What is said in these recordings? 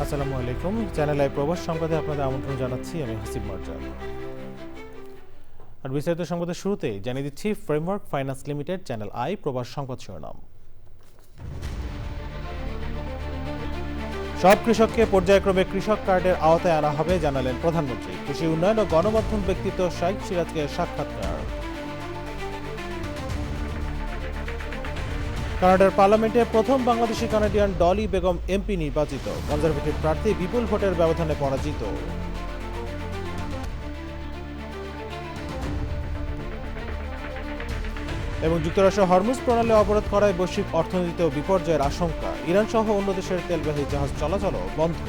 আসসালামু আলাইকুম। Channel I প্রবাস সংবাদে আপনাদের আমন্ত্রণ জানাচ্ছি। আমি হাসিব মার্জান। আর বিস্তারিত সংবাদের শুরুতেই জানিয়ে দিচ্ছি framework finance limited channel I প্রবাস সংবাদ শিরোনাম। সব কৃষককে পর্যায়ক্রমে কৃষক কার্ডের আওতায় আনা হবে জানালেন প্রধানমন্ত্রী। কৃষি উন্নয়ন ও গণমাধ্যম ব্যক্তিত্ব শাইখ সিরাজকে সাক্ষাৎকার। কানাডার পার্লামেন্টে প্রথম বাংলাদেশি কানাডিয়ান ডলি বেগম এমপি নির্বাচিত। কনজারভেটিভ প্রার্থী বিপুল ভোটের ব্যবধানে পরাজিত। এবং যুক্তরাষ্ট্র হরমুজ প্রণালী অবরোধ করায় বৈশ্বিক অর্থনীতিতেও বিপর্যয়ের আশঙ্কা। ইরান সহ অন্য দেশের তেলবাহী জাহাজ চলাচলও বন্ধ।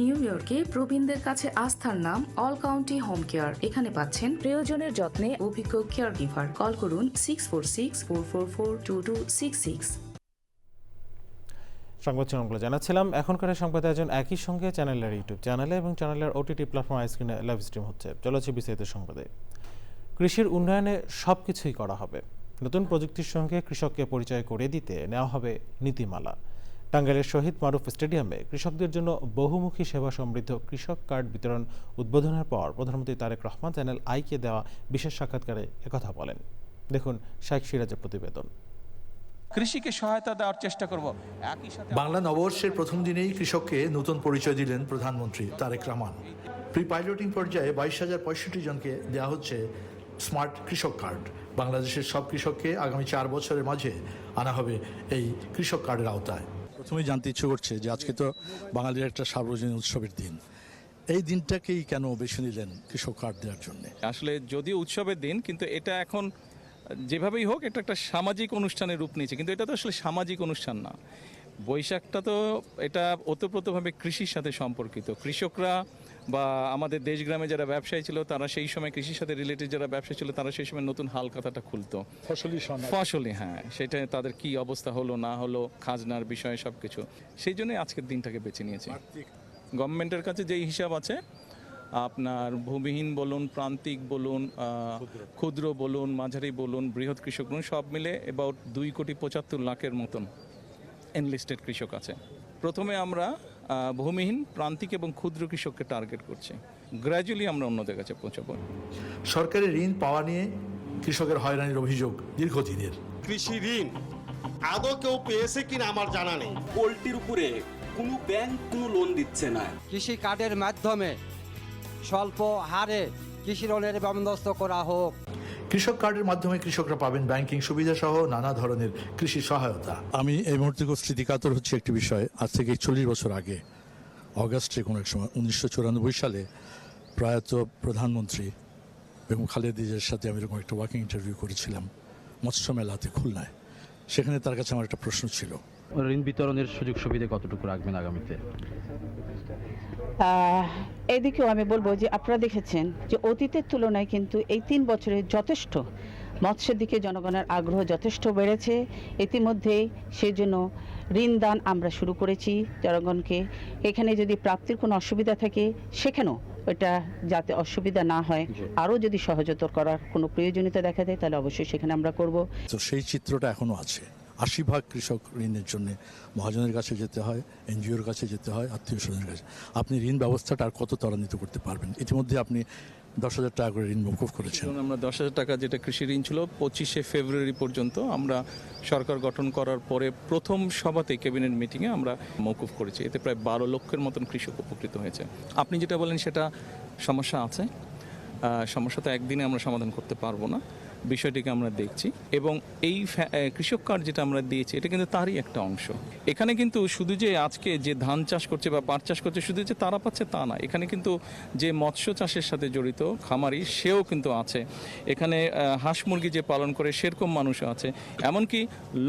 নিউ ইয়র্কে প্রবীণদের কাছে আস্থার নাম অল কাউন্টি হোম কেয়ার। এখানে পাচ্ছেন প্রিয়জনের যত্নে অভিজ্ঞ কেয়ার গিভার। কল করুন 646-444-2266। সংবাদ শিরোনামগুলো জানাচ্ছিলাম। এখনকার সংবাদ আয়োজন একই সঙ্গে চ্যানেলের ইউটিউব চ্যানেলে এবং চ্যানেলের ওটিটি প্ল্যাটফর্ম আইস্ক্রিনে লাইভ স্ট্রিম হচ্ছে। চলেছে বিস্তারিত সংবাদে। কৃষির উন্নয়নে সবকিছুই করা হবে। নতুন প্রযুক্তির সঙ্গে কৃষককে পরিচয় করে দিতে নেওয়া হবে নীতিমালা। টাঙ্গাইলের শহীদ মারুফ স্টেডিয়ামে কৃষকদের জন্য বহুমুখী সেবা সমৃদ্ধ কৃষক কার্ড বিতরণ উদ্বোধনের পর প্রধানমন্ত্রী তারেক রহমান চ্যানেল আইকে দেওয়া বিশেষ সাক্ষাৎকারে একথা বলেন। দেখুন শাইখ সিরাজের প্রতিবেদন। কৃষিকে সহায়তা দেওয়ার চেষ্টা করব। একই সাথে বাংলা নববর্ষের প্রথম দিনেই কৃষককে নতুন পরিচয় দিলেন প্রধানমন্ত্রী তারেক রহমান। প্রি পাইলটিং পর্যায়ে 22,065 জনকে দেওয়া হচ্ছে স্মার্ট কৃষক কার্ড। বাংলাদেশের সব কৃষককে আগামী 4 বছরের মাঝে আনা হবে এই কৃষক কার্ডের আওতায়। প্রথমেই জানতে ইচ্ছে করছে যে আজকে তো বাঙালির একটা সার্বজনীন উৎসবের দিন, এই দিনটাকেই কেন বেছে নিলেন কৃষক কার্ড দেওয়ার জন্য? আসলে যদিও উৎসবের দিন, কিন্তু এটা এখন যেভাবেই হোক এটা একটা সামাজিক অনুষ্ঠানের রূপ নিয়েছে, কিন্তু এটা তো আসলে সামাজিক অনুষ্ঠান না। বৈশাখটা তো এটা ওতপ্রোতভাবে কৃষির সাথে সম্পর্কিত। কৃষকরা বা আমাদের দেশগ্রামে যারা ব্যবসায়ী ছিল তারা সেই সময় কৃষির সাথে রিলেটেড যারা ব্যবসায়ী ছিল তারা সেই সময় নতুন হাল খাতাটা খুলতো। ফসলি হ্যাঁ, সেটা তাদের কি অবস্থা হলো না হলো, খাজনার বিষয়ে সব কিছু, সেই জন্যই আজকের দিনটাকে বেছে নিয়েছি। গভর্নমেন্টের কাছে যেই হিসাব আছে, আপনার ভূমিহীন বলুন, প্রান্তিক বলুন, ক্ষুদ্র বলুন, মাঝারি বলুন, বৃহৎ কৃষক বলুন, সব মিলে অ্যাবাউট 2,75,00,000 মতন এনলিস্টেড কৃষক আছে। প্রথমে আমরা ভূমিহীন, প্রান্তিক এবং ক্ষুদ্র কৃষককে টার্গেট করছি। গ্র্যাজুয়ালি আমরা অন্যদের কাছে পৌঁছাবো। সরকারি ঋণ পাওয়া নিয়ে কৃষকের হয়রানির অভিযোগ দীর্ঘদিনের। কৃষি ঋণ আদৌ কেউ পেয়েছে কিনা আমার জানা নেই। পোল্ট্রির উপরে কোনো ব্যাংক কোনো লোন দিচ্ছে না। কৃষি কার্ডের মাধ্যমে স্বল্প হারে কৃষি লোনের বন্দোবস্ত করা হোক। কৃষক কার্ডের মাধ্যমে কৃষকরা পাবেন ব্যাংকিং সুবিধা সহ নানা ধরনের কৃষি সহায়তা। আমি এই মুহূর্তে খুব স্মৃতিকাতর হচ্ছে একটি বিষয়। আজ থেকে 40 বছর আগে অগাস্টে কোনো এক সময় 1994 সালে প্রয়াত প্রধানমন্ত্রী বেগম খালেদা জিয়ার সাথে আমি এরকম একটা ওয়াকিং ইন্টারভিউ করেছিলাম মৎস্য মেলাতে খুলনায়। সেখানে তার কাছে আমার একটা প্রশ্ন ছিল, ঋণ বিতরণের সুযোগ সুবিধা কতটুকু রাখবেন আগামীতে? এদিকেও আমি বলবো যে আপনারা দেখেছেন যে অতীতের তুলনায় কিন্তু এই 3 বছরে যথেষ্ট মৎস্যের দিকে জনগণের আগ্রহ যথেষ্ট বেড়েছে। ইতিমধ্যেই সেই জন্য ঋণ দান আমরা শুরু করেছি জনগণকে। এখানে যদি প্রাপ্তির কোনো অসুবিধা থাকে সেখানেও এটা যাতে অসুবিধা না হয়, আরও যদি সহজতর করার কোনো প্রয়োজনীয়তা দেখা দেয় তাহলে অবশ্যই সেখানে আমরা করব। তো সেই চিত্রটা এখনও আছে। 80% কৃষক ঋণের জন্য মহাজনের কাছে যেতে হয়, এনজিওর কাছে যেতে হয়, আত্মীয় স্বজনের কাছে। আপনি ঋণ ব্যবস্থাটা আর কত ত্বরান্বিত করতে পারবেন? ইতিমধ্যে আপনি 10,000 টাকা করে ঋণ মওকুফ করেছেন। আমরা 10,000 টাকা যেটা কৃষি ঋণ ছিল 25শে ফেব্রুয়ারি পর্যন্ত আমরা সরকার গঠন করার পরে প্রথম সভাতে ক্যাবিনেট মিটিংয়ে আমরা মওকুফ করেছি। এতে প্রায় 12 লক্ষের মতন কৃষক উপকৃত হয়েছে। আপনি যেটা বলেন সেটা সমস্যা আছে, সমস্যা তো একদিনে আমরা সমাধান করতে পারবো না, বিষয়টিকে আমরা দেখছি। এবং এই কৃষক কার্ড যেটা আমরা দিয়েছি এটা কিন্তু তারই একটা অংশ। এখানে কিন্তু শুধু যে আজকে যে ধান চাষ করছে বা পাট চাষ করছে শুধু যে তারা পাচ্ছে তা না, এখানে কিন্তু যে মৎস্য চাষের সাথে জড়িত খামারি সেও কিন্তু আছে। এখানে হাঁস মুরগি যে পালন করে সেরকম মানুষও আছে, এমনকি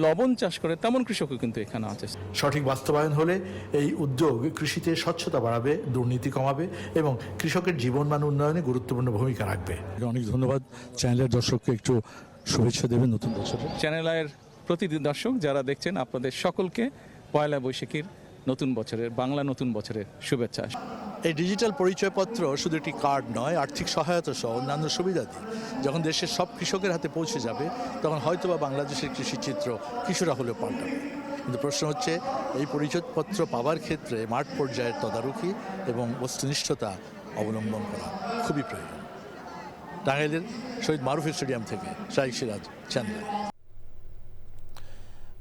লবণ চাষ করে তেমন কৃষকও কিন্তু এখানে আছে। সঠিক বাস্তবায়ন হলে এই উদ্যোগ কৃষিতে স্বচ্ছতা বাড়াবে, দুর্নীতি কমাবে এবং কৃষকের জীবনমান উন্নয়নে গুরুত্বপূর্ণ ভূমিকা রাখবে। অনেক ধন্যবাদ। চ্যানেলের দর্শককে একটু শুভেচ্ছা দেবেন নতুন বছরে। চ্যানেল আইয়ের প্রতিটি দর্শক যারা দেখছেন আপনাদের সকলকে পয়লা বৈশাখীর নতুন বছরের, বাংলা নতুন বছরের শুভেচ্ছা। এই ডিজিটাল পরিচয়পত্র শুধু একটি কার্ড নয়, আর্থিক সহায়তা সহ অন্যান্য সুবিধাদি যখন দেশের সব কৃষকের হাতে পৌঁছে যাবে তখন হয়তোবা বাংলাদেশের কৃষিচিত্র কিছুটা হলেও পাল্টাবে। কিন্তু প্রশ্ন হচ্ছে এই পরিচয়পত্র পাওয়ার ক্ষেত্রে মাঠ পর্যায়ের তদারকি এবং বস্তুনিষ্ঠতা অবলম্বন করা খুবই প্রয়োজন। টাঙ্গাইলের শহীদ মারুফ স্টেডিয়াম থেকে শাইখ সিরাজ, চ্যানেল।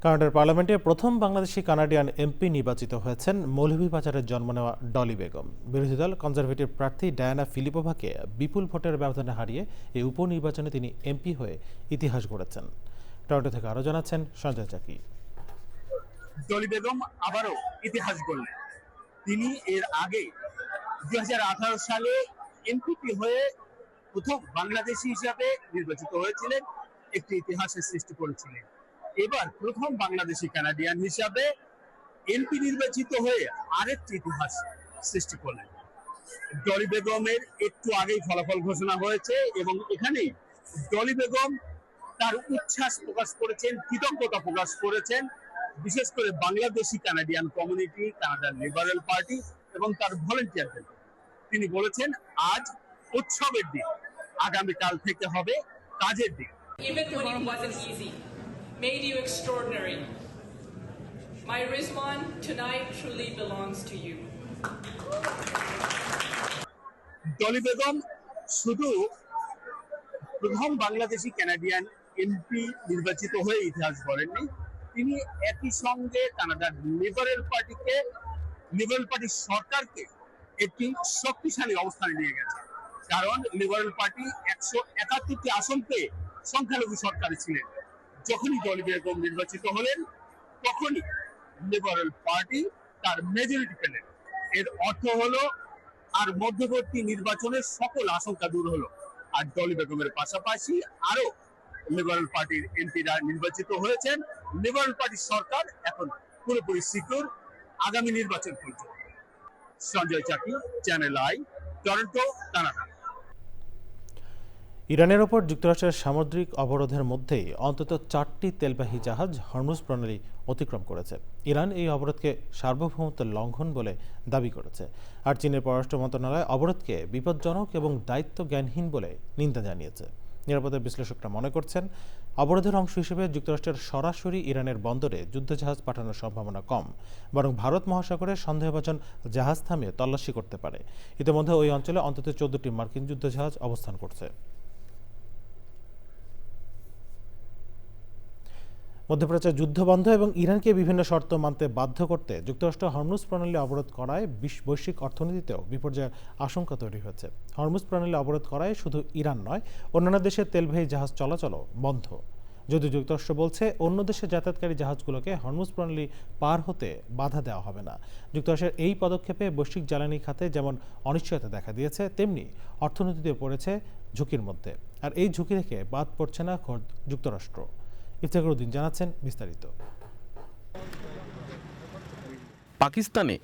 কানাডার পার্লামেন্টে প্রথম বাংলাদেশি কানাডিয়ান এমপি নির্বাচিত হয়েছেন মৌলভীবাজারের জন্ম নেওয়া ডলি বেগম। বিরোধী দল কনজারভেটিভ প্রার্থী ডায়ানা ফিলিপোভাকে বিপুল ভোটের ব্যবধানে হারিয়ে এই উপনির্বাচনে তিনি এমপি হয়ে ইতিহাস গড়েছেন। টরন্টো থেকে আরও জানাচ্ছেন সঞ্জয় চাকি। ডলি বেগম আবারও ইতিহাস গড়লেন। তিনি এর আগে 2018 সালে এমপি হয়ে প্রথম বাংলাদেশি হিসাবে নির্বাচিত হয়েছিলেন, একটি ইতিহাসের সৃষ্টি করেছিলেন। এবার প্রথম বাংলাদেশি কানাডিয়ান হিসাবে এমপি নির্বাচিত হয়ে আরেকটি ইতিহাস সৃষ্টি করলেন। ডলি বেগমের একটু আগেই ফলাফল ঘোষণা হয়েছে এবং এখানেই ডলি বেগম তার উচ্ছ্বাস প্রকাশ করেছেন, কৃতজ্ঞতা প্রকাশ করেছেন বিশেষ করে বাংলাদেশি কানাডিয়ান কমিউনিটি, কানাডার লিবারেল পার্টি এবং তার ভলেন্টিয়ারদের। তিনি বলেছেন আজ উৎসবের দিন, আগামীকাল থেকে হবে কাজের দিন। Made you extraordinary. My Rizwan tonight truly belongs to you. Dolly Begum শুধু প্রথম বাংলাদেশি কানাডিয়ান এমপি নির্বাচিত হয়ে ইতিহাস গড়েননি, তিনি একই সঙ্গে কানাডার লিবারেল পার্টির সরকারকে একটি শক্তিশালী অবস্থানে নিয়ে গেছে। কারণ লিবারেল পার্টি 171টি আসন পেয়ে সংখ্যালঘু সরকারে ছিলেন। যখনই ডলি বেগম নির্বাচিত হলেন তখনই লিবারেল পার্টি তার মেজরিটি পেলেন। এর অর্থ হলো আর মধ্যবর্তী নির্বাচনের সকল আশঙ্কা দূর হলো। আর ডলি বেগমের পাশাপাশি আরো লিবারেল পার্টির এমপিরা নির্বাচিত হয়েছেন। লিবারেল পার্টির সরকার এখন পুরোপুরি সিকিউর আগামী নির্বাচন পর্যন্ত। সঞ্জয় চাকি, চ্যানেল আই, টরন্টো, কানাডা। ইরানের ওপর যুক্তরাষ্ট্রের সামুদ্রিক অবরোধের মধ্যেই অন্তত 4টি তেলবাহী জাহাজ হরমুজ প্রণালী অতিক্রম করেছে। ইরান এই অবরোধকে সার্বভৌমত্ব লঙ্ঘন বলে দাবি করেছে। আর চীনের পররাষ্ট্র মন্ত্রণালয় অবরোধকে বিপজ্জনক এবং দায়িত্ব জ্ঞানহীন বলে নিন্দা জানিয়েছে। নিরাপত্তা বিশ্লেষকরা মনে করছেন অবরোধের অংশ হিসেবে যুক্তরাষ্ট্রের সরাসরি ইরানের বন্দরে যুদ্ধজাহাজ পাঠানোর সম্ভাবনা কম, বরং ভারত মহাসাগরে সন্দেহভাজন জাহাজ থামিয়ে তল্লাশি করতে পারে। ইতিমধ্যে ওই অঞ্চলে অন্তত 14টি মার্কিন যুদ্ধজাহাজ অবস্থান করছে। মধ্যপ্রাচ্যে যুদ্ধ বন্ধ এবং ইরানকে বিভিন্ন শর্ত মানতে বাধ্য করতে যুক্তরাষ্ট্র হরমুজ প্রণালী অবরোধ করায় বৈশ্বিক অর্থনীতিতেও বিপর্যয়ের আশঙ্কা তৈরি হয়েছে। হরমুজ প্রণালী অবরোধ করায় শুধু ইরান নয়, অন্যান্য দেশের তেলবাহী জাহাজ চলাচলও বন্ধ। যদিও যুক্তরাষ্ট্র বলছে অন্য দেশে যাতায়াতকারী জাহাজগুলোকে হরমুজ প্রণালী পার হতে বাধা দেওয়া হবে না। যুক্তরাষ্ট্রের এই পদক্ষেপে বৈশ্বিক জ্বালানি খাতে যেমন অনিশ্চয়তা দেখা দিয়েছে, তেমনি অর্থনীতিতে পড়েছে ঝুঁকির মধ্যে। আর এই ঝুঁকি থেকে বাদ পড়ছে না খোদ যুক্তরাষ্ট্র। ইফতেখারউদ্দিন জানাচ্ছেন বিস্তারিত। পাকিস্তানে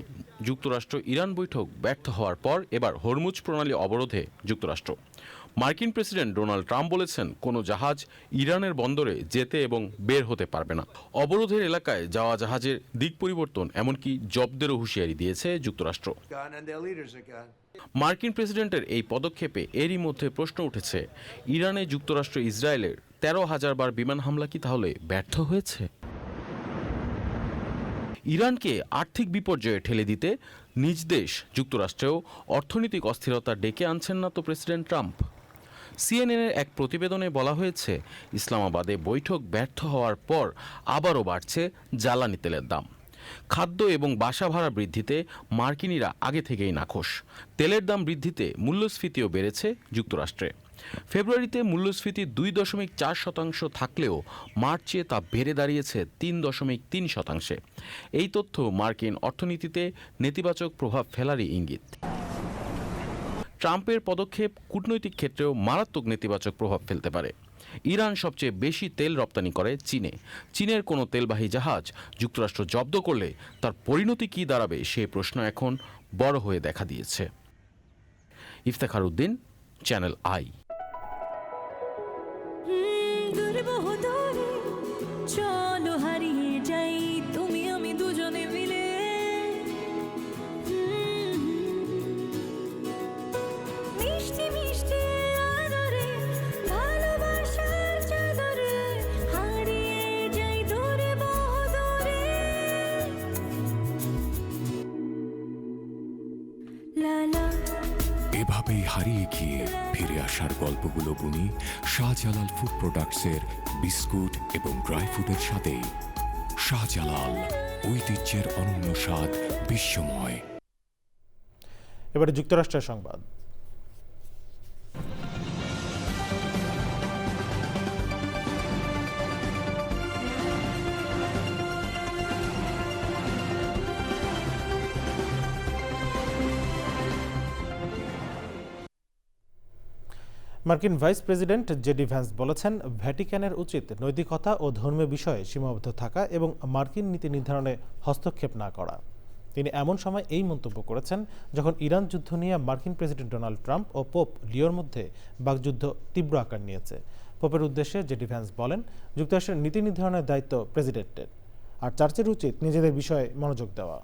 যুক্তরাষ্ট্র ইরান বৈঠক ব্যর্থ হওয়ার পর এবার হরমুজ প্রণালী অবরোধে যুক্তরাষ্ট্র। মার্কিন প্রেসিডেন্ট ডোনাল্ড ট্রাম্প বলেছেন কোনো জাহাজ ইরানের বন্দরে যেতে এবং বের হতে পারবে না। অবরোধের এলাকায় যাওয়া জাহাজের দিক পরিবর্তন এমনকি জব্দেরও হুঁশিয়ারি দিয়েছে যুক্তরাষ্ট্র। মার্কিন প্রেসিডেন্টের এই পদক্ষেপে এরই মধ্যে প্রশ্ন উঠেছে, ইরানে যুক্তরাষ্ট্র ইসরায়েলের 13,000 বার বিমান হামলা কি তাহলে ব্যর্থ হয়েছে? ইরানকে আর্থিক বিপর্যয়ে ঠেলে দিতে নিজ দেশ যুক্তরাষ্ট্রেও অর্থনৈতিক অস্থিরতা ডেকে আনছেন না তো প্রেসিডেন্ট ট্রাম্প? সিএনএনের এক প্রতিবেদনে বলা হয়েছে, ইসলামাবাদে বৈঠক ব্যর্থ হওয়ার পর আবারও বাড়ছে জ্বালানি তেলের দাম। খাদ্য এবং বাসা ভাড়া বৃদ্ধিতে মার্কিনিরা আগে থেকেই নাখোশ। তেলের দাম বৃদ্ধিতে মূল্যস্ফীতিও বেড়েছে যুক্তরাষ্ট্রে। ফেব্রুয়ারিতে মূল্যস্ফীতি 2.4% থাকলেও মার্চে তা বেড়ে দাঁড়িয়েছে 3.3%। এই তথ্য মার্কিন অর্থনীতিতে নেতিবাচক প্রভাব ফেলারই ইঙ্গিত। ট্রাম্পের পদক্ষেপ কূটনৈতিক ক্ষেত্রেও মারাত্মক নেতিবাচক প্রভাব ফেলতে পারে। ইরান সবচেয়ে বেশি তেল রপ্তানি করে চীনে। চীনের কোনো তেলবাহী জাহাজ যুক্তরাষ্ট্র জব্দ করলে তার পরিণতি কী দাঁড়াবে সে প্রশ্ন এখন বড় হয়ে দেখা দিয়েছে। ইফতেখারউদ্দিন, চ্যানেল আই। চলো হারিয়ে যাই তুমি আমি দুজনে মিলে, ধাপে হারিয়ে গিয়ে ফিরে আসার গল্পগুলো বুনি শাহজালাল ফুড প্রোডাক্টসের বিস্কুট এবং ড্রাই ফ্রুটের সাথে। শাহজালাল, ঐতিহ্যের অনন্য স্বাদ, বিশ্বময়। এবারে যুক্তরাষ্ট্রের সংবাদ। মার্কিন ভাইস প্রেসিডেন্ট জেডি ভ্যান্স বলেছেন, ভ্যাটিকানের উচিত নৈতিকতা ও ধর্মীয় বিষয়ে সীমাবদ্ধ থাকা এবং মার্কিন নীতি নির্ধারণে হস্তক্ষেপ না করা। তিনি এমন সময় এই মন্তব্য করেছেন যখন ইরান যুদ্ধ নিয়ে মার্কিন প্রেসিডেন্ট ডোনাল্ড ট্রাম্প ও পোপ লিওর মধ্যে বাকযুদ্ধ তীব্র আকার নিয়েছে। পোপের উদ্দেশ্যে জেডি ভ্যান্স বলেন, যুক্তরাষ্ট্রের নীতি নির্ধারণের দায়িত্ব প্রেসিডেন্টের, আর চার্চের উচিত নিজেদের বিষয়ে মনোযোগ দেওয়া।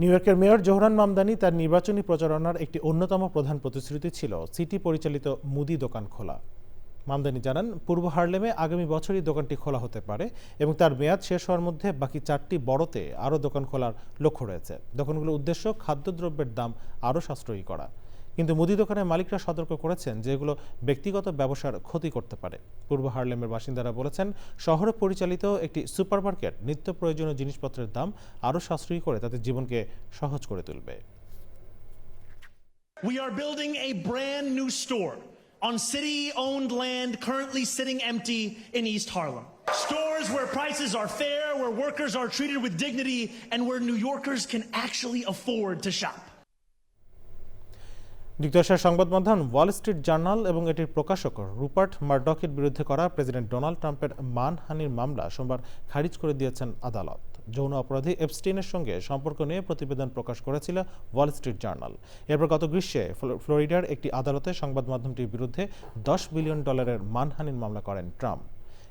নিউ ইয়র্কের মেয়র জোহরান মামদানি তার নির্বাচনী প্রচারণার একটি অন্যতম প্রধান প্রতিশ্রুতি ছিল সিটি পরিচালিত মুদি দোকান খোলা। মামদানি জানান, পূর্ব হার্লেমে আগামী বছরই দোকানটি খোলা হতে পারে এবং তার মেয়াদ শেষ হওয়ার মধ্যে বাকি 4টি বড়তে আরও দোকান খোলার লক্ষ্য রয়েছে। দোকানগুলোর উদ্দেশ্য খাদ্যদ্রব্যের দাম আরও সাশ্রয়ী করা, কিন্তু মুদি দোকানের মালিকরা সতর্ক করেছেন যে এগুলো ব্যক্তিগত ব্যবসার ক্ষতি করতে পারে। পূর্ব হার্লেমের বাসিন্দারা বলেছেন, শহরে পরিচালিত একটি সুপারমার্কেট নিত্য প্রয়োজনীয় জিনিসপত্রের দাম আরও সাশ্রয়ী করে তাদের জীবনকে সহজ করে তুলবে। We are building a brand new store on city-owned land currently sitting empty in East Harlem. Stores where prices are fair, where workers are treated with dignity, and where New Yorkers can actually afford to shop. যুক্তরাষ্ট্রের সংবাদ মাধ্যম Wall Street journal এবং এটির প্রকাশক Rupert মারডকের বিরুদ্ধে করা president Donald ট্রাম্পের মানহানির মামলা সোমবার খারিজ করে দিয়েছেন আদালত। যৌন অপরাধী এপস্টিনের সঙ্গে সম্পর্ক নিয়ে প্রতিবেদন প্রকাশ করেছিল ওয়াল স্ট্রিট জার্নাল। এরপর গত গ্রীষ্মে ফ্লোরিডার একটি আদালতে সংবাদ মাধ্যমটির বিরুদ্ধে $10 বিলিয়ন মানহানির মামলা করেন ট্রাম্প।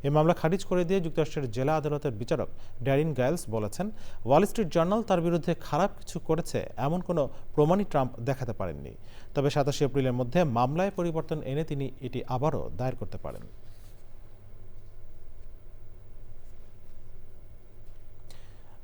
এই মামলা খারিজ করে দিয়ে যুক্তরাষ্ট্রের জেলা আদালতের বিচারক ড্যারিন গাইলস বলেছেন, ওয়াল স্ট্রিট জার্নাল তার বিরুদ্ধে খারাপ কিছু করেছে এমন কোনো প্রমাণই ট্রাম্প দেখাতে পারেননি। তবে 27 এপ্রিলের মধ্যে মামলায় পরিবর্তন এনে তিনি এটি আবারও দায়ের করতে পারেন।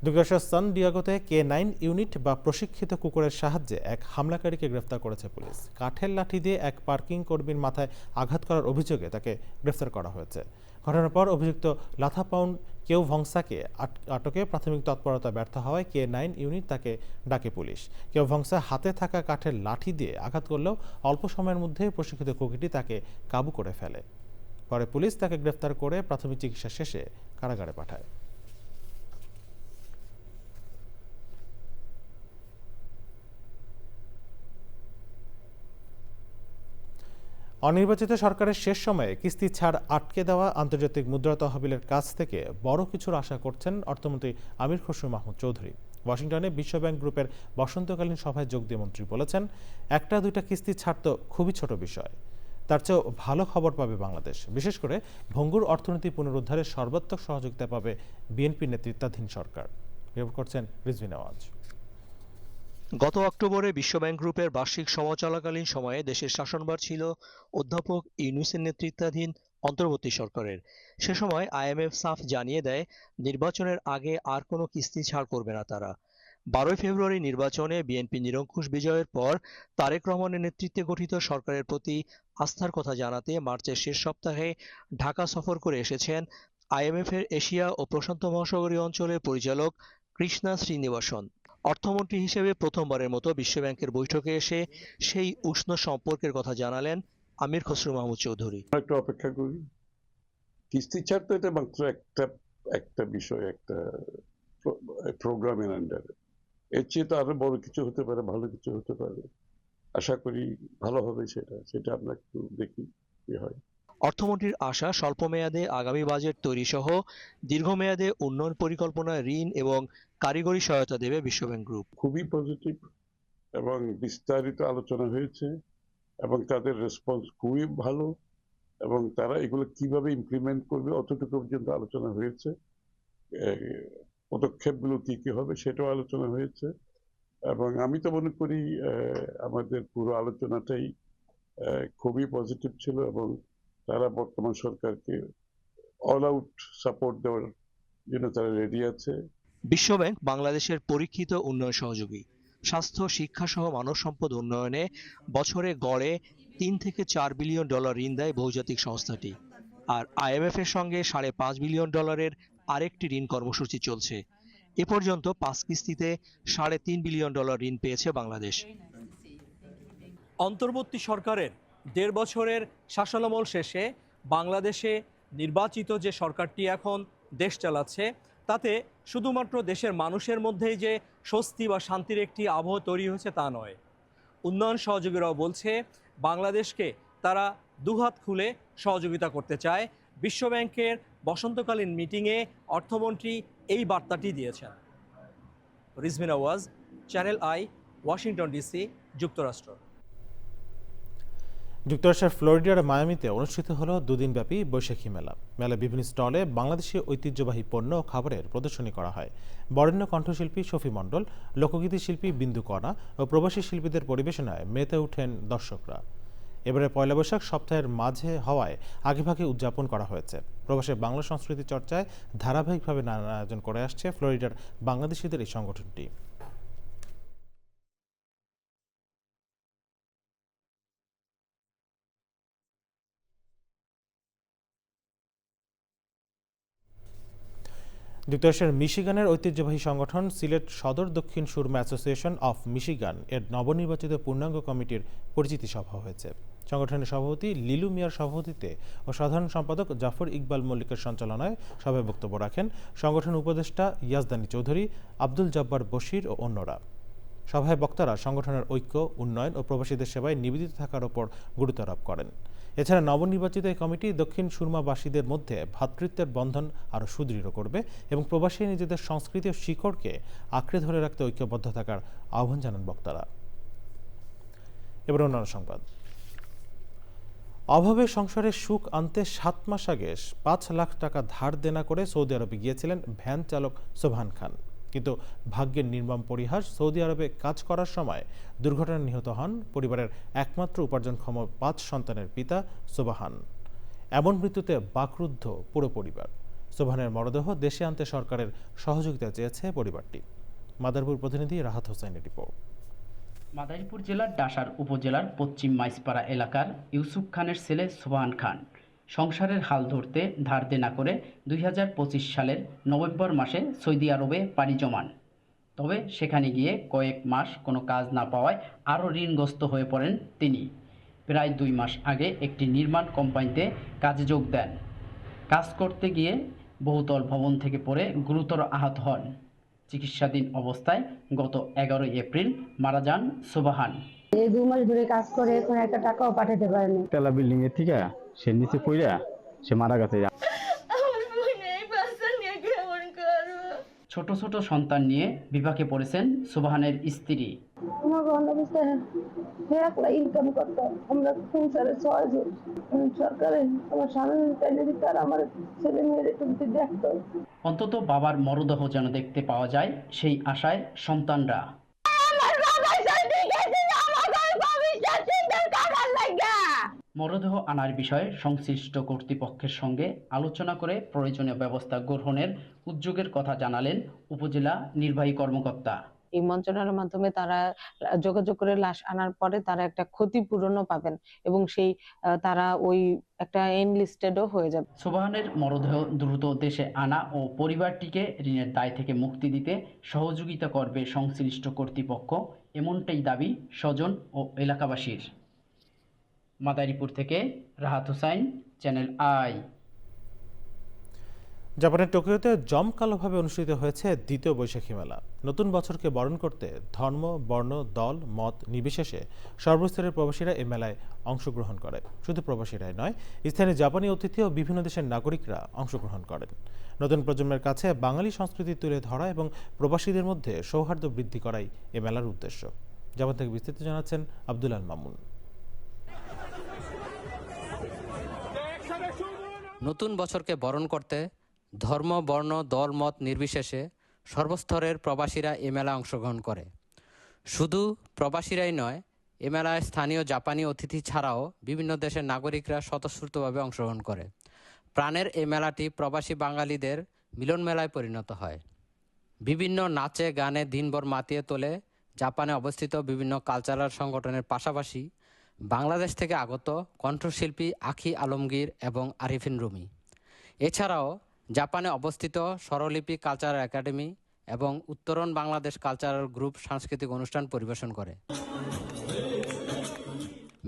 যুক্তরাষ্ট্রের সান ডিয়েগোতে K9 ইউনিট বা প্রশিক্ষিত কুকুরের সাহায্যে এক হামলাকারীকে গ্রেফতার করেছে পুলিশ। কাঠের লাঠি দিয়ে এক পার্কিং কর্মীর মাথায় আঘাত করার অভিযোগে তাকে গ্রেফতার করা হয়েছে। ঘটনার পর অভিযুক্ত লাথাপাউন্ড কেউ ভংসাকে আটকে প্রাথমিক তৎপরতা ব্যর্থ হওয়ায় K9 ইউনিট তাকে ডাকে পুলিশ। কেউ ভংসা হাতে থাকা কাঠের লাঠি দিয়ে আঘাত করলেও অল্প সময়ের মধ্যে প্রশিক্ষিত কুকুরটি তাকে কাবু করে ফেলে। পরে পুলিশ তাকে গ্রেফতার করে প্রাথমিক চিকিৎসা শেষে কারাগারে পাঠায়। অনির্বাচিত সরকারের শেষ সময়ে কিস্তি ছাড় আটকে দেওয়া আন্তর্জাতিক মুদ্রা তহবিলের কাছ থেকে বড় কিছুর আশা করছেন অর্থমন্ত্রী আমির খসরু মাহমুদ চৌধুরী। ওয়াশিংটনে বিশ্বব্যাংক গ্রুপের বসন্তকালীন সভায় যোগ দিয়ে মন্ত্রী বলেছেন, 1-2টা কিস্তি ছাড় তো খুবই ছোট বিষয়, তার চেয়েও ভালো খবর পাবে বাংলাদেশ। বিশেষ করে ভঙ্গুর অর্থনীতি পুনরুদ্ধারে সর্বাত্মক সহযোগিতা পাবে বিএনপি নেতৃত্বাধীন সরকার। রিপোর্ট করছেন রিজভী নেওয়াজ। গত অক্টোবরে বিশ্বব্যাংক গ্রুপের বার্ষিক সভা চলাকালীন সময়ে দেশের শাসনভার ছিল অধ্যাপক ইউনূসের নেতৃত্বাধীন অন্তর্বর্তী সরকারের। সে সময় IMF সাফ জানিয়ে দেয়, নির্বাচনের আগে আর কোনো কিস্তি ছাড় করবে না তারা। 12 ফেব্রুয়ারি নির্বাচনে বিএনপি নিরঙ্কুশ বিজয়ের পর তারেক রহমানের নেতৃত্বে গঠিত সরকারের প্রতি আস্থার কথা জানাতে মার্চের শেষ সপ্তাহে ঢাকা সফর করে এসেছেন IMF এর এশিয়া ও প্রশান্ত মহাসাগরীয় অঞ্চলের পরিচালক কৃষ্ণা শ্রীনিবাসন। অর্থমন্ত্রী হিসেবে প্রথমবারের মতো বিশ্বব্যাংকের বৈঠকে এসে সেই উষ্ণ সম্পর্কের কথা জানালেন আমির খসরু মাহমুদ চৌধুরী। একটু অপেক্ষা করি, কিস্তি ছাড় তো এটা মাত্র একটা বিষয়, একটা প্রোগ্রামের আন্ডারে। এর চেয়ে তো আরো বড় কিছু হতে পারে, ভালো কিছু হতে পারে। আশা করি ভালো হবে সেটা আমরা একটু দেখি কি হয়। অর্থমন্ত্রীর আশা, স্বল্প মেয়াদে আগামী বাজেট তৈরি সহ দীর্ঘমেয়াদে উন্নয়ন পরিকল্পনায় ঋণ এবং কারিগরি সহায়তা দেবে বিশ্বব্যাংক গ্রুপ। খুবই পজিটিভ এবং বিস্তারিত আলোচনা হয়েছে এবং তাদের রেসপন্স খুবই ভালো এবং তারা এগুলো কিভাবে ইমপ্লিমেন্ট করবে অতটুকু পর্যন্ত আলোচনা হয়েছে। পদক্ষেপগুলো কি কি হবে সেটাও আলোচনা হয়েছে এবং আমি তো মনে করি আমাদের পুরো আলোচনাটাই খুবই পজিটিভ ছিল এবং তারা বর্তমান সরকারকে অল আউট সাপোর্ট দেওয়ার জন্য তারা রেডি আছে। বিশ্বব্যাংক বাংলাদেশের পরীক্ষিত উন্নয়ন সহযোগী। স্বাস্থ্য, শিক্ষা সহ মানব সম্পদ উন্নয়নে বছরে গড়ে 3 থেকে 4 বিলিয়ন ডলার ঋণ দেয় বহুজাতিক সংস্থাটি। আর IMF এর সঙ্গে $5.5 বিলিয়ন ডলারের আরেকটি ঋণ কর্মসূচি চলছে। এ পর্যন্ত 5 কিস্তিতে $3.5 বিলিয়ন ডলার ঋণ পেয়েছে বাংলাদেশ। অন্তর্বর্তী সরকারের 1.5 বছরের শাসনামল শেষে বাংলাদেশে নির্বাচিত যে সরকারটি এখন দেশ চালাচ্ছে, তাতে শুধুমাত্র দেশের মানুষের মধ্যেই যে স্বস্তি বা শান্তির একটি আবহ তৈরি হয়েছে তা নয়। উন্নয়ন সহযোগীরাও বলছে বাংলাদেশকে তারা দুহাত খুলে সহযোগিতা করতে চায়। বিশ্বব্যাংকের বসন্তকালীন মিটিংয়ে অর্থমন্ত্রী এই বার্তাটি দিয়েছেন। রিজভিন আওয়াজ, চ্যানেল আই, ওয়াশিংটন ডিসি, যুক্তরাষ্ট্র। যুক্তরাষ্ট্রের ফ্লোরিডার মায়ামিতে অনুষ্ঠিত হলো দুদিনব্যাপী বৈশাখী মেলা। মেলায় বিভিন্ন স্টলে বাংলাদেশি ঐতিহ্যবাহী পণ্য ও খাবারের প্রদর্শনী করা হয়। বরেণ্য কণ্ঠশিল্পী শফি মণ্ডল, লোকগীতি শিল্পী বিন্দু কণা ও প্রবাসী শিল্পীদের পরিবেশনায় মেতে ওঠেন দর্শকরা। এবারে পয়লা বৈশাখ সপ্তাহের মাঝে হওয়ায় আগেভাগে উদযাপন করা হয়েছে। প্রবাসী বাংলা সংস্কৃতি চর্চায় ধারাবাহিকভাবে নানা আয়োজন করে আসছে ফ্লোরিডার বাংলাদেশিদের এই সংগঠনটি। যুক্তরাষ্ট্রের মিশিগানের ঐতিহ্যবাহী সংগঠন সিলেট সদর Dakshin Surma association of Michigan এর নবনির্বাচিত পূর্ণাঙ্গ কমিটির পরিচিতি সভা হয়েছে। সংগঠনের সভাপতি লিলু মিয়ার সভাপতিত্বে ও সাধারণ সম্পাদক জাফর ইকবাল মল্লিকের সঞ্চালনায় সভায় বক্তব্য রাখেন সংগঠন উপদেষ্টা ইয়াজদানী চৌধুরী, আব্দুল জব্বার বশির ও অন্যরা। সভায় বক্তারা সংগঠনের ঐক্য, উন্নয়ন ও প্রবাসীদের সেবায় নিবেদিত থাকার ওপর গুরুত্বারোপ করেন। এছাড়া নবনির্বাচিত এই কমিটি দক্ষিণ সুরমাবাসীদের মধ্যে ভ্রাতৃত্বের বন্ধন আরও সুদৃঢ় করবে এবং প্রবাসী নিজেদের সংস্কৃতি ও শিকড়কে আঁকড়ে ধরে রাখতে ঐক্যবদ্ধ থাকার আহ্বান জানান বক্তারা। এবার অন্যান্য সংবাদ। অভাবে সংসারে সুখ আনতে 7 মাস আগে 5 লাখ টাকা ধার দেনা করে সৌদি আরবে গিয়েছিলেন ভ্যান চালক সোবহান খান। কিন্তু ভাগ্যের নির্মম পরিহাস, সৌদি আরবে কাজ করার সময় দুর্ঘটনায় নিহত হন পরিবারের একমাত্র উপার্জনক্ষম 5 সন্তানের পিতা সোবহান। এমন মৃত্যুতে বাকরুদ্ধ পুরো পরিবার। সোবহানের মরদেহ দেশে আনতে সরকারের সহযোগিতা চেয়েছে পরিবারটি। মাদারীপুর প্রতিনিধি রাহাত হোসেনের রিপোর্ট। মাদারীপুর জেলার ডাসার উপজেলার পশ্চিম মাইজপাড়া এলাকার ইউসুফ খানের ছেলে সোবহান খান সংসারের হাল ধরতে ধার দেনা করে 2025 সালের নভেম্বর মাসে সৌদি আরবে পাড়ি জমান। তবে সেখানে গিয়ে কয়েক মাস কোনো কাজ না পাওয়ায় আরও ঋণগ্রস্ত হয়ে পড়েন তিনি। প্রায় 2 মাস আগে একটি নির্মাণ কোম্পানিতে কাজে যোগ দেন। কাজ করতে গিয়ে বহুতল ভবন থেকে পড়ে গুরুতর আহত হন। চিকিৎসাধীন অবস্থায় গত 11 এপ্রিল মারা যান সোবহান। এই 2 মাস ধরে কাজ করে এখন একটা টাকাও পাঠাতে পারেনি। তেলা বিল্ডিং এর থেকে সে নিচে পড়া সে মারা গেছে। ছোট ছোট সন্তান নিয়ে বিপাকে পড়েছেন সোবহানের স্ত্রী। ইনকাম করতাম, আমরা সংসারে 6 জন। সরকারে আমার স্বামী তার আমার ছেলে মেয়ের একটু দেখতো। অন্তত বাবার মরদেহ যেন দেখতে পাওয়া যায় সেই আশায় সন্তানরা। মরদেহ আনার বিষয়ে সংশ্লিষ্ট কর্তৃপক্ষের সঙ্গে আলোচনা করে প্রয়োজনীয় ব্যবস্থা গ্রহণের উদ্যোগের কথা জানালেন উপজেলা নির্বাহী কর্মকর্তা। এই মন্ত্রণালয়ের মাধ্যমে তারা যোগাযোগ করে লাশ আনার পরে তারা একটা ক্ষতিপূরণও পাবেন এবং সেই তারা ওই একটা এনলিস্টেডও হয়ে যাবে। সোবহানের মরদেহ দ্রুত দেশে আনা ও পরিবারটিকে ঋণের দায় থেকে মুক্তি দিতে সহযোগিতা করবে সংশ্লিষ্ট কর্তৃপক্ষ, এমনটাই দাবি স্বজন ও এলাকাবাসীর। মাদারীপুর থেকে রাহাত হোসাইন, চ্যানেল আই। জাপানের টোকিওতে জমকালোভাবে অনুষ্ঠিত হয়েছে দ্বিতীয় বৈশাখী মেলা। নতুন বছরকে বরণ করতে ধর্ম, বর্ণ, দল, মত নির্বিশেষে সর্বস্তরের প্রবাসীরা এই মেলায় অংশগ্রহণ করে। শুধু প্রবাসীরাই নয়, স্থানীয় জাপানি অতিথি ও বিভিন্ন দেশের নাগরিকরা অংশগ্রহণ করেন। নতুন প্রজন্মের কাছে বাঙালি সংস্কৃতি তুলে ধরা এবং প্রবাসীদের মধ্যে সৌহার্দ্য বৃদ্ধি করাই এ মেলার উদ্দেশ্য। জাপান থেকে বিস্তারিত জানাচ্ছেন আব্দুল আল মামুন। নতুন বছরকে বরণ করতে ধর্ম, বর্ণ, দল, মত নির্বিশেষে সর্বস্তরের প্রবাসীরা এ মেলায় অংশগ্রহণ করে। শুধু প্রবাসীরাই নয়, এ মেলায় স্থানীয় জাপানি অতিথি ছাড়াও বিভিন্ন দেশের নাগরিকরা স্বতঃস্ফূর্তভাবে অংশগ্রহণ করে। প্রাণের এই মেলাটি প্রবাসী বাঙালিদের মিলন মেলায় পরিণত হয়। বিভিন্ন নাচে গানে দিনভর মাতিয়ে তোলে জাপানে অবস্থিত বিভিন্ন কালচারাল সংগঠনের পাশাপাশি বাংলাদেশ থেকে আগত কণ্ঠশিল্পী আখি আলমগীর এবং আরিফিন রুমি। এছাড়াও জাপানে অবস্থিত স্বরলিপি কালচারাল একাডেমি এবং উত্তরণ বাংলাদেশ কালচারাল গ্রুপ সাংস্কৃতিক অনুষ্ঠান পরিবেশন করে।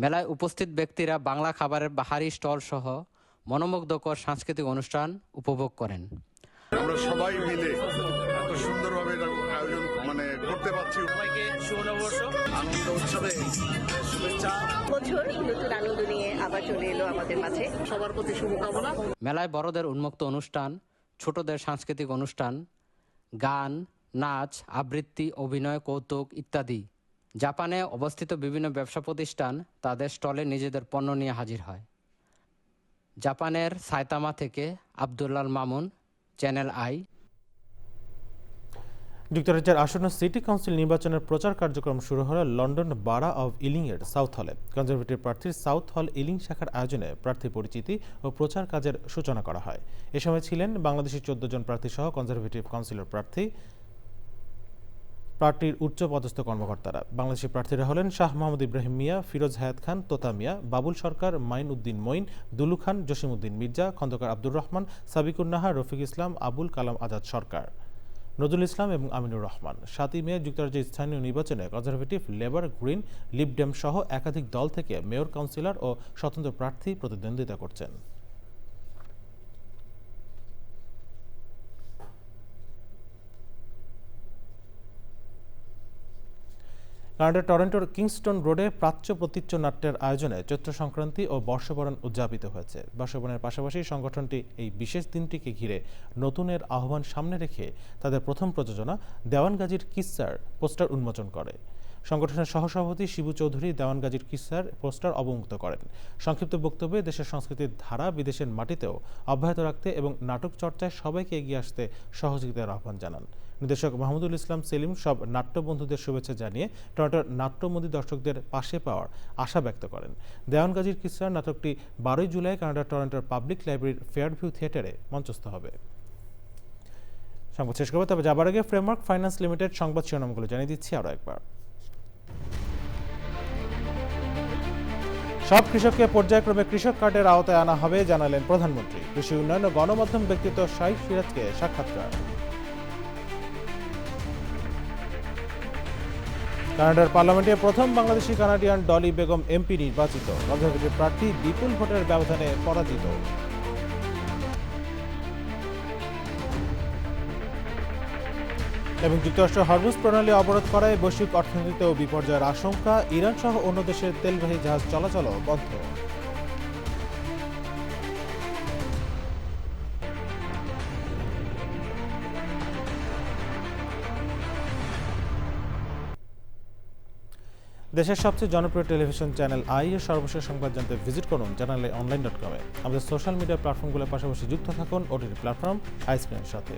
মেলায় উপস্থিত ব্যক্তিরা বাংলা খাবারের বাহারি স্টল সহ মনোমুগ্ধকর সাংস্কৃতিক অনুষ্ঠান উপভোগ করেন। আমরা সবাই মিলে এত সুন্দরভাবে আয়োজন করতে পারছি। সবাইকে শুভ নববর্ষ, আনন্দ উৎসবে শুভেচ্ছা। বছর নতুন আনন্দ নিয়ে আবার চলে এলো আমাদের মাঝে। সবার প্রতি শুভকামনা। মেলায় বড়দের উন্মুক্ত অনুষ্ঠান, ছোটদের সাংস্কৃতিক অনুষ্ঠান, গান, নাচ, আবৃত্তি, অভিনয়, কৌতুক ইত্যাদি। জাপানে অবস্থিত বিভিন্ন ব্যবসা প্রতিষ্ঠান তাদের স্টলে নিজেদের পণ্য নিয়ে হাজির হয়। জাপানের সাইতামা থেকে আব্দুল্লাল মামুন, চ্যানেল আই। যুক্তরাজ্যের আসন্ন সিটি কাউন্সিল নির্বাচনের প্রচার কার্যক্রম শুরু হলো লন্ডন বারা অব ইলিংয়ের সাউথ হলে। কনজারভেটিভ প্রার্থীর সাউথ হল ইলিং শাখার আয়োজনে প্রার্থী পরিচিতি ও প্রচার কাজের সূচনা করা হয়। এ সময় ছিলেন বাংলাদেশি 14 জন প্রার্থী সহ কনজারভেটিভ কাউন্সিলর পার্টির উচ্চপদস্থ কর্মকর্তারা। বাংলাদেশি প্রার্থীরা হলেন শাহ মোহাম্মদ ইব্রাহিম মিয়া, ফিরোজ হায়াত খান, তোতা মিয়া, বাবুল সরকার, মাইন উদ্দিন মঈন, দুলু খান, জসিমউদ্দিন মির্জা, খন্দকার আব্দুর রহমান, সাবিকুন নাহার, রফিক ইসলাম, আবুল কালাম আজাদ সরকার, নজরুল ইসলাম এবং আমিনুর রহমান। 7 মে যুক্তরাজ্যের স্থানীয় নির্বাচনে কনজারভেটিভ, লেবার, গ্রিন, লিব ডেম সহ একাধিক দল থেকে মেয়র, কাউন্সিলর ও স্বতন্ত্র প্রার্থী প্রতিদ্বন্দ্বিতা করছেন। কানাডার টরন্টোর কিংস্টন রোডে প্রাচ্য প্রতীচ্য নাট্যের আয়োজনে চৈত্র সংক্রান্তি ও বর্ষবরণ উদযাপিত হয়েছে। বর্ষবরণের পাশাপাশি সংগঠনটি এই বিশেষ দিনটিকে ঘিরে নতুনের আহ্বান সামনে রেখে তাদের প্রথম প্রযোজনা দেওয়ানগাজীর কিস্সার পোস্টার উন্মোচন করে। সংগঠনের সহসভাপতি শিবু চৌধুরী দেওয়ানগাজীর কিস্সার পোস্টার অবমুক্ত করেন। সংক্ষিপ্ত বক্তব্যে দেশের সংস্কৃতির ধারা বিদেশের মাটিতেও অব্যাহত রাখতে এবং নাটক চর্চায় সবাইকে এগিয়ে আসতে সহযোগিতার আহ্বান জানান। নির্দেশক মাহমুদুল ইসলাম সেলিম সব নাট্য বন্ধুদের শুভেচ্ছা জানিয়ে টরন্টোর নাট্যমোদী দর্শকদের পাশে পাওয়ার আশা ব্যক্ত করেন। দেওয়ানগাজীর কিস্সার নাটকটি 12 জুলাই কানাডার টরন্টোর পাবলিক লাইব্রেরির ফেয়ারভিউ থিয়েটারে মঞ্চস্থ হবে। সংবাদ শেষ করবো, তবে যাবার আগে ফ্রেমওয়ার্ক ফাইন্যান্স লিমিটেড সংবাদ শিরোনামগুলো জানিয়ে দিচ্ছি আরও একবার। সব কৃষককে পর্যায়ক্রমে কৃষক কার্ডের আওতায় আনা হবে জানালেন প্রধানমন্ত্রী। কৃষি উন্নয়ন ও গণমাধ্যম ব্যক্তিত্ব শাইখ সিরাজকে সাক্ষাৎকার। কানাডার পার্লামেন্টে প্রথম বাংলাদেশি কানাডিয়ান ডলি বেগম এমপি নির্বাচিত। কনজারভেটিভ প্রার্থী বিপুল ভোটের ব্যবধানে পরাজিত। এবং যুক্তরাষ্ট্র হরমুজ প্রণালী অবরোধ করায় বৈশ্বিক অর্থনীতিতেও বিপর্যয়ের আশঙ্কা। ইরান সহ অন্য দেশের তেলবাহী জাহাজ চলাচলও বন্ধ। দেশের সবচেয়ে জনপ্রিয় টেলিভিশন চ্যানেল আই এর সর্বশেষ সংবাদ জানতে ভিজিট করুন চ্যানেলঅনলাইন.com এ। আমাদের সোশ্যাল মিডিয়া প্ল্যাটফর্মগুলোর পাশাপাশি যুক্ত থাকুন ওটিটি প্ল্যাটফর্ম আইস্ক্রিনের সাথে।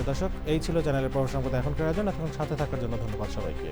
দর্শক, এই ছিল চ্যানেলের পর সংবাদ এখনকার আয়োজন। এখন সাথে থাকার জন্য ধন্যবাদ সবাইকে।